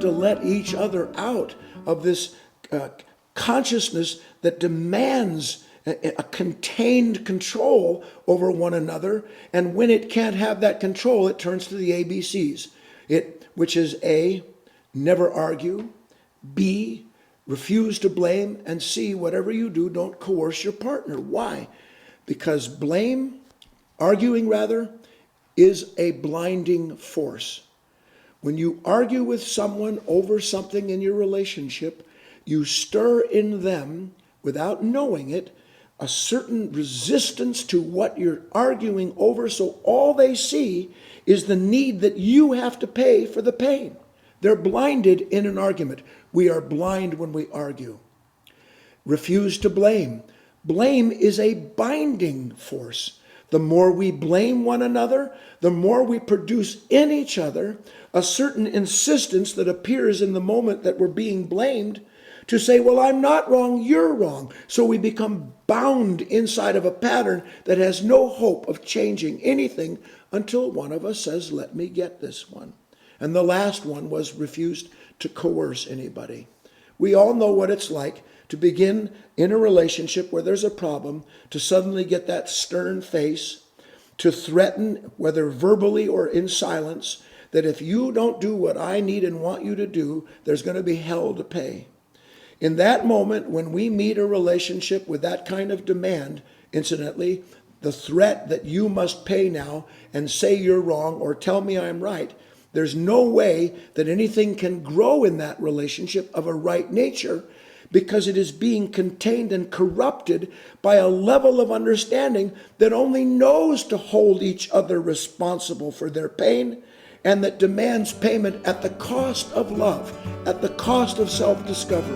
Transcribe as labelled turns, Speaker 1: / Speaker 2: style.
Speaker 1: have to let each other out of this consciousness that demands a contained control over one another. And when it can't have that control, it turns to the ABCs, which is A, never argue, B, refuse to blame, and C, whatever you do, don't coerce your partner. Why? Because arguing rather, is a blinding force. When you argue with someone over something in your relationship, you stir in them, without knowing it, a certain resistance to what you're arguing over, so all they see is the need that you have to pay for the pain. They're blinded in an argument. We are blind when we argue. Refuse to blame. Blame is a binding force. The more we blame one another, the more we produce in each other a certain insistence that appears in the moment that we're being blamed to say, well, I'm not wrong, you're wrong. So we become bound inside of a pattern that has no hope of changing anything until one of us says, let me get this one. And the last one was refused to coerce anybody. We all know what it's like to begin in a relationship where there's a problem, to suddenly get that stern face, to threaten, whether verbally or in silence, that if you don't do what I need and want you to do, there's going to be hell to pay. In that moment, when we meet a relationship with that kind of demand, incidentally, the threat that you must pay now and say you're wrong or tell me I'm right, there's no way that anything can grow in that relationship of a right nature, because it is being contained and corrupted by a level of understanding that only knows to hold each other responsible for their pain, and that demands payment at the cost of love, at the cost of self-discovery.